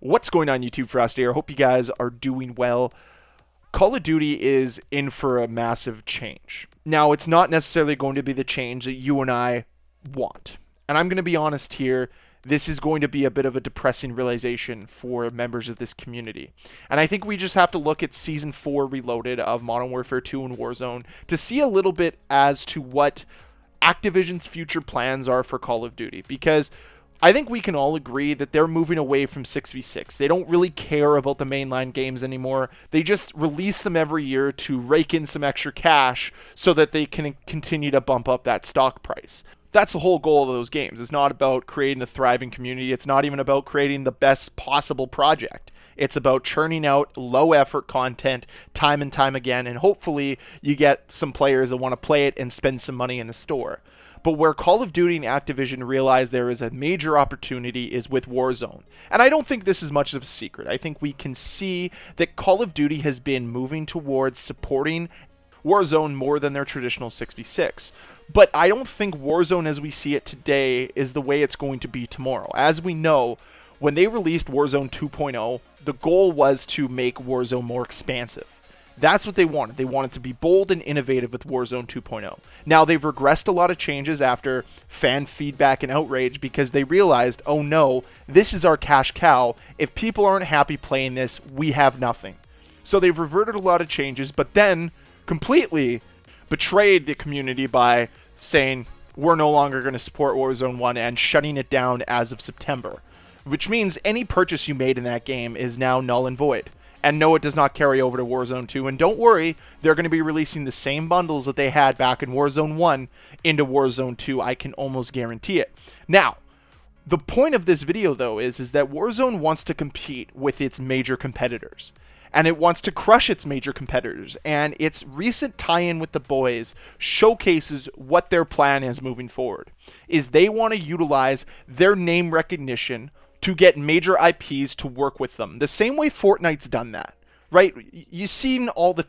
What's going on, YouTube? Ferocity here. Hope you guys are doing well. Call of Duty is in for a massive change. Now, it's not necessarily going to be the change that you and I want. And I'm going to be honest here, this is going to be a bit of a depressing realization for members of this community. And I think we just have to look at Season 4 Reloaded of Modern Warfare 2 and Warzone to see a little bit as to what Activision's future plans are for Call of Duty. Because I think we can all agree that they're moving away from 6v6. They don't really care about the mainline games anymore. They just release them every year to rake in some extra cash so that they can continue to bump up that stock price. That's the whole goal of those games. It's not about creating a thriving community. It's not even about creating the best possible project. It's about churning out low effort content time and time again, and hopefully you get some players that want to play it and spend some money in the store. But where Call of Duty and Activision realize there is a major opportunity is with Warzone. And I don't think this is much of a secret. I think we can see that Call of Duty has been moving towards supporting Warzone more than their traditional 6v6. But I don't think Warzone as we see it today is the way it's going to be tomorrow. As we know, when they released Warzone 2.0, the goal was to make Warzone more expansive. That's what they wanted. They wanted to be bold and innovative with Warzone 2.0. Now, they've regressed a lot of changes after fan feedback and outrage because they realized, oh no, this is our cash cow. If people aren't happy playing this, we have nothing. So they've reverted a lot of changes, but then completely betrayed the community by saying we're no longer going to support Warzone 1 and shutting it down as of September, which means any purchase you made in that game is now null and void. And no, it does not carry over to Warzone 2. And don't worry, they're going to be releasing the same bundles that they had back in Warzone 1 into Warzone 2. I can almost guarantee it. Now, the point of this video, though, is that Warzone wants to compete with its major competitors. And it wants to crush its major competitors. And its recent tie-in with the boys showcases what their plan is moving forward. Is they want to utilize their name recognition to get major IPs to work with them. The same way Fortnite's done that, right? You've seen all the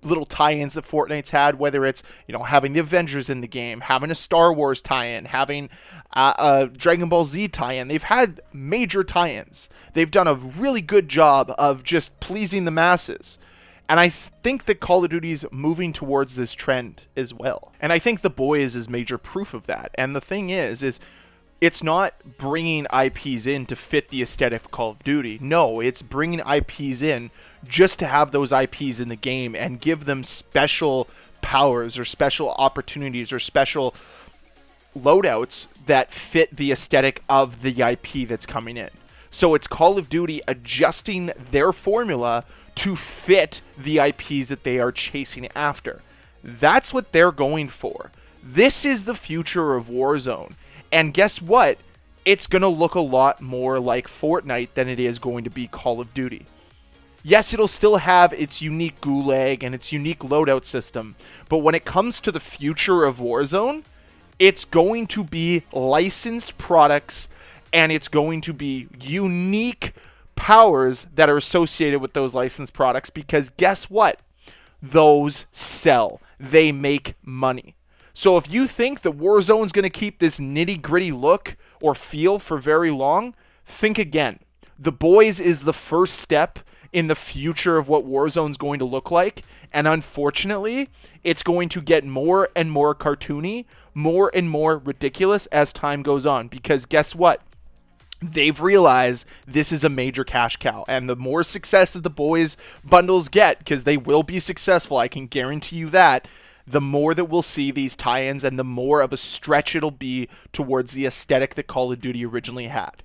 little tie-ins that Fortnite's had, whether it's, having the Avengers in the game, having a Star Wars tie-in, having a Dragon Ball Z tie-in. They've had major tie-ins. They've done a really good job of just pleasing the masses. And I think that Call of Duty's moving towards this trend as well. And I think The Boys is major proof of that. And the thing is it's not bringing IPs in to fit the aesthetic of Call of Duty. No, it's bringing IPs in just to have those IPs in the game and give them special powers or special opportunities or special loadouts that fit the aesthetic of the IP that's coming in. So it's Call of Duty adjusting their formula to fit the IPs that they are chasing after. That's what they're going for. This is the future of Warzone. And guess what? It's going to look a lot more like Fortnite than it is going to be Call of Duty. Yes, it'll still have its unique gulag and its unique loadout system, but when it comes to the future of Warzone, it's going to be licensed products and it's going to be unique powers that are associated with those licensed products because guess what? Those sell. They make money. So if you think that Warzone's going to keep this nitty-gritty look or feel for very long, think again. The Boys is the first step in the future of what Warzone's going to look like, and unfortunately, it's going to get more and more cartoony, more and more ridiculous as time goes on, because guess what? They've realized this is a major cash cow, and the more success that the Boys bundles get, because they will be successful, I can guarantee you that, the more that we'll see these tie-ins and the more of a stretch it'll be towards the aesthetic that Call of Duty originally had.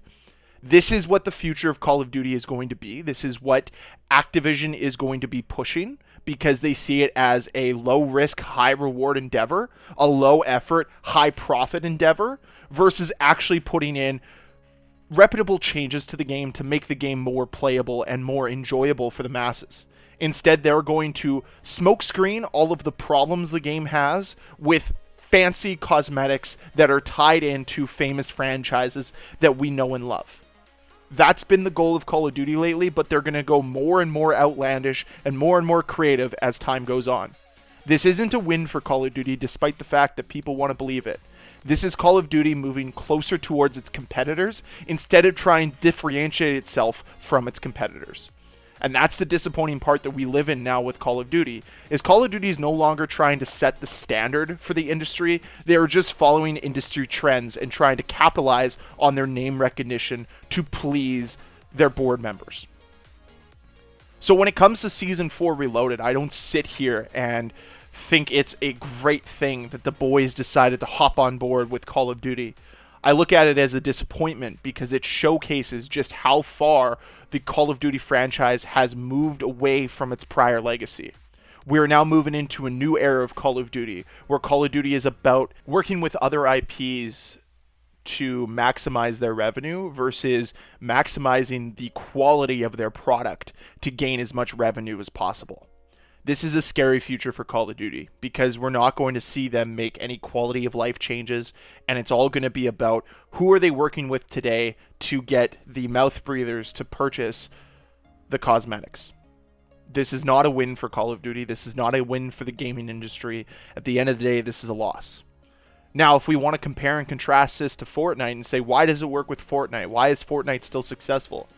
This is what the future of Call of Duty is going to be. This is what Activision is going to be pushing because they see it as a low-risk, high-reward endeavor, a low-effort, high-profit endeavor, versus actually putting in reputable changes to the game to make the game more playable and more enjoyable for the masses. Instead, they're going to smokescreen all of the problems the game has with fancy cosmetics that are tied into famous franchises that we know and love. That's been the goal of Call of Duty lately, but they're going to go more and more outlandish and more creative as time goes on. This isn't a win for Call of Duty, despite the fact that people want to believe it. This is Call of Duty moving closer towards its competitors instead of trying to differentiate itself from its competitors. And that's the disappointing part that we live in now with Call of Duty, is Call of Duty is no longer trying to set the standard for the industry. They are just following industry trends and trying to capitalize on their name recognition to please their board members. So when it comes to Season 4 Reloaded, I don't sit here and think it's a great thing that the boys decided to hop on board with Call of Duty. I look at it as a disappointment because it showcases just how far the Call of Duty franchise has moved away from its prior legacy. We are now moving into a new era of Call of Duty, where Call of Duty is about working with other IPs to maximize their revenue versus maximizing the quality of their product to gain as much revenue as possible. This is a scary future for Call of Duty because we're not going to see them make any quality of life changes, and it's all going to be about who are they working with today to get the mouth breathers to purchase the cosmetics. This is not a win for Call of Duty. This is not a win for the gaming industry. At the end of the day, this is a loss. Now, if we want to compare and contrast this to Fortnite and say, why does it work with Fortnite? Why is Fortnite still successful?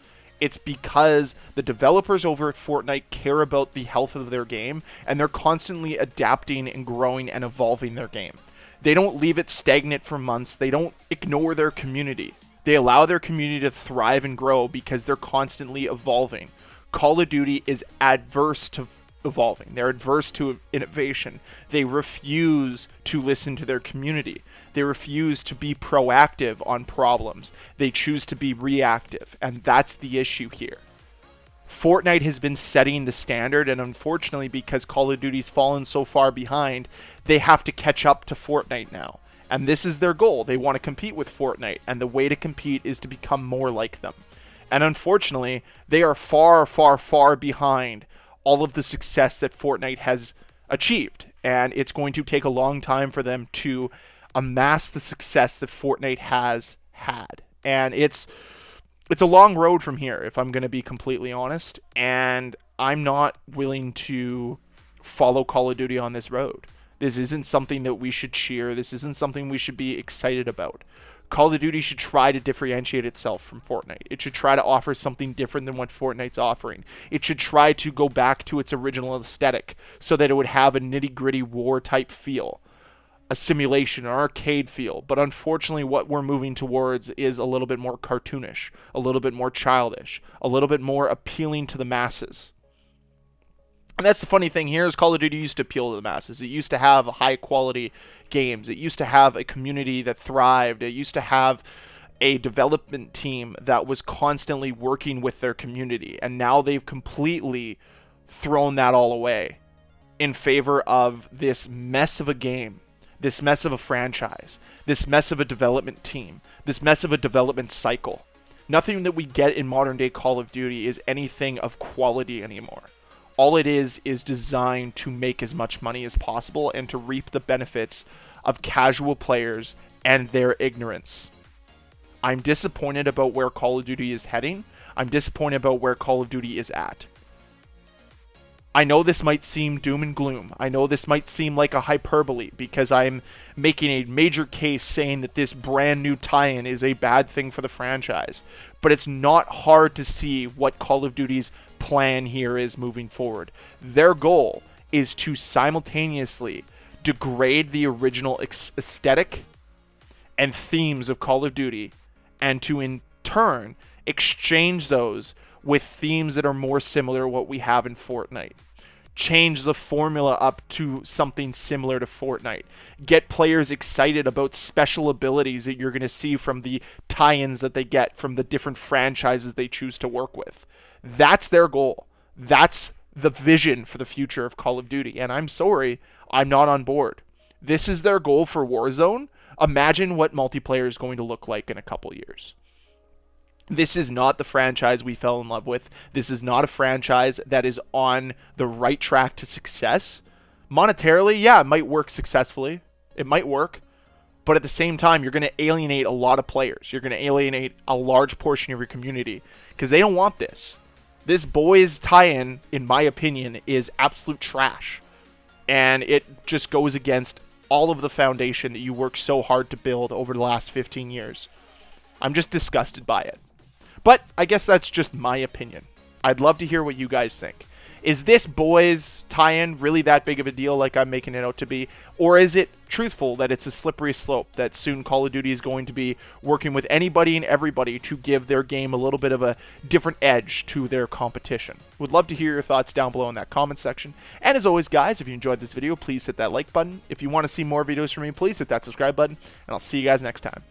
It's because the developers over at Fortnite care about the health of their game, and they're constantly adapting and growing and evolving their game. They don't leave it stagnant for months. They don't ignore their community. They allow their community to thrive and grow because they're constantly evolving. Call of Duty is adverse to evolving. They're adverse to innovation. They refuse to listen to their community. They refuse to be proactive on problems. They choose to be reactive, and that's the issue here. Fortnite has been setting the standard, and unfortunately, because Call of Duty's fallen so far behind, they have to catch up to Fortnite now. And this is their goal. They want to compete with Fortnite, and the way to compete is to become more like them. And unfortunately, they are far, far, far behind all of the success that Fortnite has achieved. And it's going to take a long time for them to amass the success that Fortnite has had. And it's a long road from here, if I'm going to be completely honest. And I'm not willing to follow Call of Duty on this road. This isn't something that we should cheer. This isn't something we should be excited about. Call of Duty should try to differentiate itself from Fortnite. It should try to offer something different than what Fortnite's offering. It should try to go back to its original aesthetic so that it would have a nitty-gritty war-type feel, a simulation, an arcade feel. But unfortunately, what we're moving towards is a little bit more cartoonish, a little bit more childish, a little bit more appealing to the masses. And that's the funny thing here is Call of Duty used to appeal to the masses. It used to have high quality games. It used to have a community that thrived. It used to have a development team that was constantly working with their community. And now they've completely thrown that all away in favor of this mess of a game, this mess of a franchise, this mess of a development team, this mess of a development cycle. Nothing that we get in modern day Call of Duty is anything of quality anymore. All it is designed to make as much money as possible and to reap the benefits of casual players and their ignorance. I'm disappointed about where Call of Duty is heading. I'm disappointed about where Call of Duty is at. I know this might seem doom and gloom. I know this might seem like a hyperbole because I'm making a major case saying that this brand new tie-in is a bad thing for the franchise. But it's not hard to see what Call of Duty's plan here is moving forward. Their goal is to simultaneously degrade the original aesthetic and themes of Call of Duty and to in turn exchange those with themes that are more similar to what we have in Fortnite. Change the formula up to something similar to Fortnite. Get players excited about special abilities that you're going to see from the tie-ins that they get from the different franchises they choose to work with. That's their goal. That's the vision for the future of Call of Duty. And I'm sorry, I'm not on board. This is their goal for Warzone. Imagine what multiplayer is going to look like in a couple years. This is not the franchise we fell in love with. This is not a franchise that is on the right track to success. Monetarily, yeah, it might work successfully. It might work. But at the same time, you're going to alienate a lot of players. You're going to alienate a large portion of your community because they don't want this. This boys tie-in, in my opinion, is absolute trash. And it just goes against all of the foundation that you worked so hard to build over the last 15 years. I'm just disgusted by it. But I guess that's just my opinion. I'd love to hear what you guys think. Is this boys tie-in really that big of a deal like I'm making it out to be? Or is it truthful that it's a slippery slope, that soon Call of Duty is going to be working with anybody and everybody to give their game a little bit of a different edge to their competition? Would love to hear your thoughts down below in that comment section. And as always, guys, if you enjoyed this video, please hit that like button. If you want to see more videos from me, please hit that subscribe button. And I'll see you guys next time.